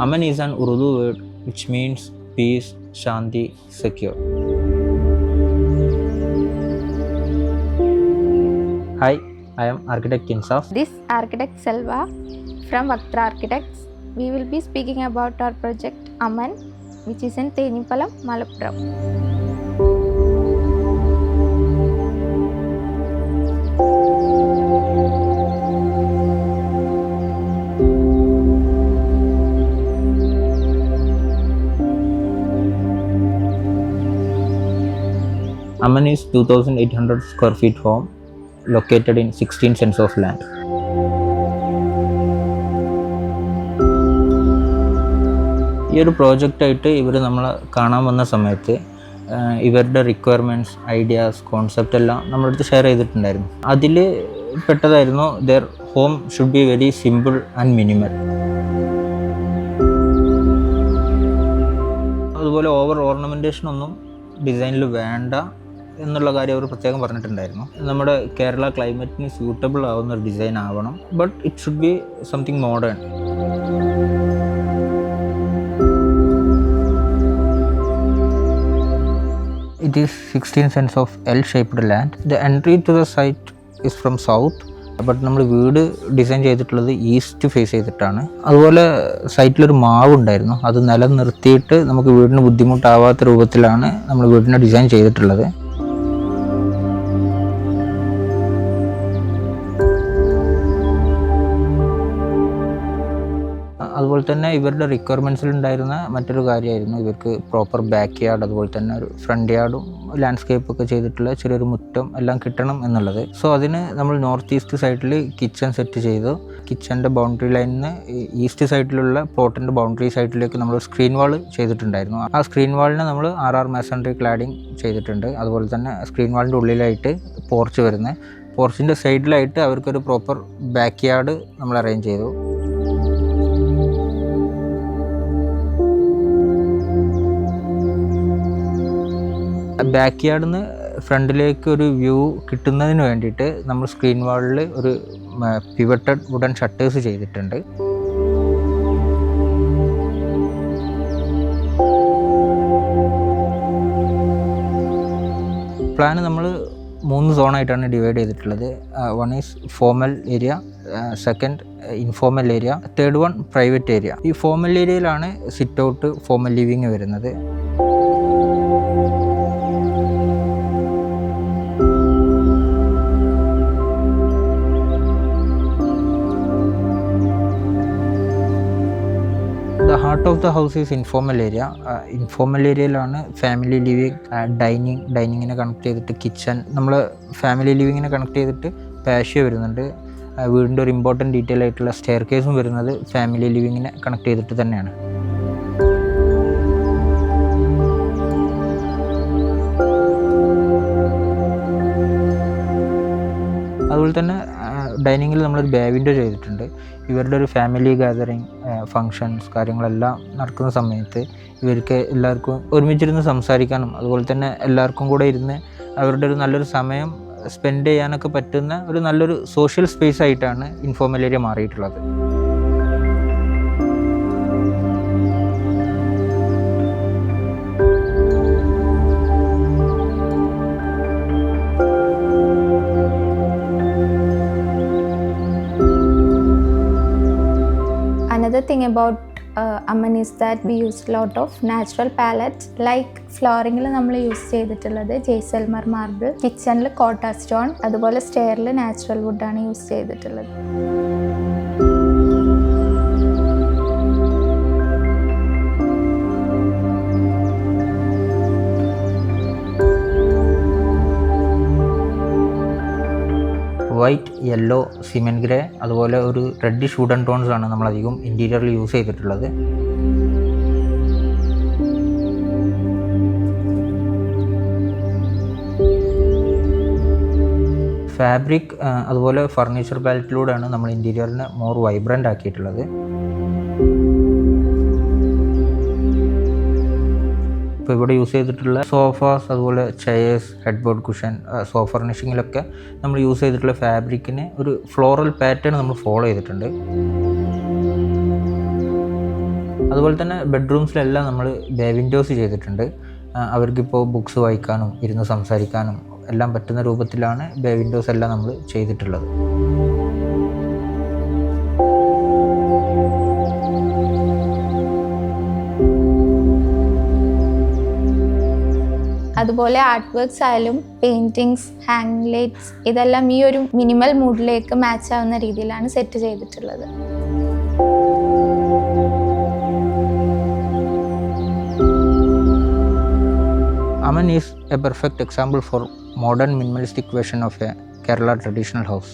Aman is an Urdu word which means peace, Shanti, secure. Hi, I am architect Insaf. This architect Selva from Vaktra Architects. We will be speaking about our project Aman, which is in Tenipalam, Malappuram. Aman is 2,800 square feet home located in 16 cents of land. ഈ ഒരു പ്രോജക്റ്റായിട്ട് ഇവർ നമ്മളെ കാണാൻ വന്ന സമയത്ത് ഇവരുടെ requirements, ideas, concept എല്ലാം നമ്മുടെ അടുത്ത് ഷെയർ ചെയ്തിട്ടുണ്ടായിരുന്നു. അതിൽ പെട്ടതായിരുന്നു their home should be very simple and minimal. അതുപോലെ ഓവർ ഓർണമെൻറ്റേഷൻ ഒന്നും ഡിസൈനിൽ വേണ്ട എന്നുള്ള കാര്യം അവർ പ്രത്യേകം പറഞ്ഞിട്ടുണ്ടായിരുന്നു. നമ്മുടെ കേരള ക്ലൈമറ്റിന് സ്യൂട്ടബിൾ ആവുന്ന ഒരു ഡിസൈൻ ആവണം, but it should be something modern. It is 16 cents of L-shaped land. The entry to the site is from south, but നമ്മൾ വീട് ഡിസൈൻ ചെയ്തിട്ടുള്ളത് ഈസ്റ്റ് ഫേസ് ചെയ്തിട്ടാണ്. അതുപോലെ സൈറ്റിലൊരു മാവ് ഉണ്ടായിരുന്നു, അത് നിലനിർത്തിയിട്ട് നമുക്ക് വീടിന് ബുദ്ധിമുട്ടാവാത്ത രൂപത്തിലാണ് നമ്മൾ വീടിനെ ഡിസൈൻ ചെയ്തിട്ടുള്ളത്. അതുപോലെ തന്നെ ഇവരുടെ റിക്വയർമെൻറ്റ്സിൽ ഉണ്ടായിരുന്ന മറ്റൊരു കാര്യമായിരുന്നു ഇവർക്ക് പ്രോപ്പർ ബാക്ക് യാർഡ്, അതുപോലെ തന്നെ ഒരു ഫ്രണ്ട് യാർഡും ലാൻഡ്സ്കേപ്പ് ഒക്കെ ചെയ്തിട്ടുള്ള ചെറിയൊരു മുറ്റം എല്ലാം കിട്ടണം എന്നുള്ളത്. സോ അതിന് നമ്മൾ നോർത്ത് ഈസ്റ്റ് സൈഡിൽ കിച്ചൺ സെറ്റ് ചെയ്തു. കിച്ചൻ്റെ ബൗണ്ടറി ലൈനിന് ഈസ്റ്റ് സൈഡിലുള്ള പ്ലോട്ടിൻ്റെ ബൗണ്ടറി സൈഡിലേക്ക് നമ്മൾ സ്ക്രീൻ വാൾ ചെയ്തിട്ടുണ്ടായിരുന്നു. ആ സ്ക്രീൻ വാളിന് നമ്മൾ RR മാസൺറി ക്ലാഡിങ് ചെയ്തിട്ടുണ്ട്. അതുപോലെ തന്നെ സ്ക്രീൻ വാളിൻ്റെ ഉള്ളിലായിട്ട് പോർച്ച് വരുന്നത്, പോർച്ചിൻ്റെ സൈഡിലായിട്ട് അവർക്കൊരു പ്രോപ്പർ ബാക്ക് യാർഡ് നമ്മൾ അറേഞ്ച് ചെയ്തു. ബാക്ക് യാർഡിൽ നിന്ന് ഫ്രണ്ടിലേക്ക് ഒരു വ്യൂ കിട്ടുന്നതിന് വേണ്ടിയിട്ട് നമ്മൾ സ്ക്രീൻ വാളിൽ ഒരു പിവറ്റഡ് വുഡൻ ഷട്ടേഴ്സ് ചെയ്തിട്ടുണ്ട്. പ്ലാന് നമ്മൾ 3 സോണായിട്ടാണ് ഡിവൈഡ് ചെയ്തിട്ടുള്ളത്. One is formal area, second informal area, third one private area. ഈ ഫോർമൽ ഏരിയയിലാണ് സിറ്റ് ഔട്ട്, ഫോർമൽ ലിവിങ് വരുന്നത്. The heart of the house is informal area. Informal ഏരിയയിലാണ് family living, ഡൈനിങ്ങിനെ connect ചെയ്തിട്ട് kitchen, നമ്മൾ family ലിവിങ്ങിനെ connect ചെയ്തിട്ട് patio വരുന്നുണ്ട്. വീടിൻ്റെ ഒരു ഇമ്പോർട്ടൻറ്റ് ഡീറ്റെയിൽ ആയിട്ടുള്ള സ്റ്റെയർ കേസും വരുന്നത് ഫാമിലി ലിവിങ്ങിനെ കണക്ട് ചെയ്തിട്ട് തന്നെയാണ്. അതുപോലെ തന്നെ ഡൈനിങ്ങിൽ നമ്മളൊരു ബേ വിൻഡോ ചെയ്തിട്ടുണ്ട്. ഇവരുടെ ഒരു ഫാമിലി ഗാദറിങ്, ഫങ്ഷൻസ് കാര്യങ്ങളെല്ലാം നടക്കുന്ന സമയത്ത് ഇവർക്ക് എല്ലാവർക്കും ഒരുമിച്ചിരുന്ന് സംസാരിക്കാനും അതുപോലെ തന്നെ എല്ലാവർക്കും കൂടെ ഇരുന്ന് അവരുടെ ഒരു നല്ലൊരു സമയം സ്പെൻഡ് ചെയ്യാനൊക്കെ പറ്റുന്ന ഒരു നല്ലൊരു സോഷ്യൽ സ്പേസ് ആയിട്ടാണ് ഇൻഫോർമൽ ഏരിയ മാറിയിട്ടുള്ളത്. Another thing about Aman is that we use a lot of natural palettes. Like ഫ്ലോറിങ്ങിൽ നമ്മൾ യൂസ് ചെയ്തിട്ടുള്ളത് ജയ്സൽമർ മാർബിൾ, കിച്ചണിൽ കോട്ട സ്റ്റോൺ, അതുപോലെ സ്റ്റെയറിൽ നാച്ചുറൽ വുഡാണ് യൂസ് ചെയ്തിട്ടുള്ളത്. വൈറ്റ്, യെല്ലോ, സിമെൻറ്റ് ഗ്രേ, അതുപോലെ ഒരു റെഡിഷ് വുഡൻ ടോൺസ് ആണ് നമ്മളധികം ഇൻറ്റീരിയറിൽ യൂസ് ചെയ്തിട്ടുള്ളത്. ഫാബ്രിക് അതുപോലെ ഫർണിച്ചർ പാലറ്റിലൂടെയാണ് നമ്മൾ ഇൻറ്റീരിയറിനെ മോർ വൈബ്രൻ്റ് ആക്കിയിട്ടുള്ളത്. ഇപ്പോൾ ഇവിടെ യൂസ് ചെയ്തിട്ടുള്ള സോഫാസ്, അതുപോലെ chairs, head board cushion, sofa ഫർണിഷിങ്ങിലൊക്കെ നമ്മൾ യൂസ് ചെയ്തിട്ടുള്ള ഫാബ്രിക്കിന് ഒരു ഫ്ലോറൽ പാറ്റേൺ നമ്മൾ ഫോളോ ചെയ്തിട്ടുണ്ട്. അതുപോലെ തന്നെ ബെഡ്റൂംസിലെല്ലാം നമ്മൾ ബേ വിൻഡോസ് ചെയ്തിട്ടുണ്ട്. അവർക്കിപ്പോൾ ബുക്സ് വായിക്കാനും ഇരുന്ന് സംസാരിക്കാനും എല്ലാം പറ്റുന്ന രൂപത്തിലാണ് ബേ വിൻഡോസ് എല്ലാം നമ്മൾ ചെയ്തിട്ടുള്ളത്. അതുപോലെ ആർട്ട് വർക്ക്സ് ആയാലും പെയിൻറ്റിങ്സ്, ഹാങ് ലൈറ്റ്സ് ഇതെല്ലാം ഈ ഒരു മിനിമൽ മൂഡിലേക്ക് മാച്ച് ആവുന്ന രീതിയിലാണ് സെറ്റ് ചെയ്തിട്ടുള്ളത്. Aman is a perfect example for modern minimalistic version of a Kerala traditional house.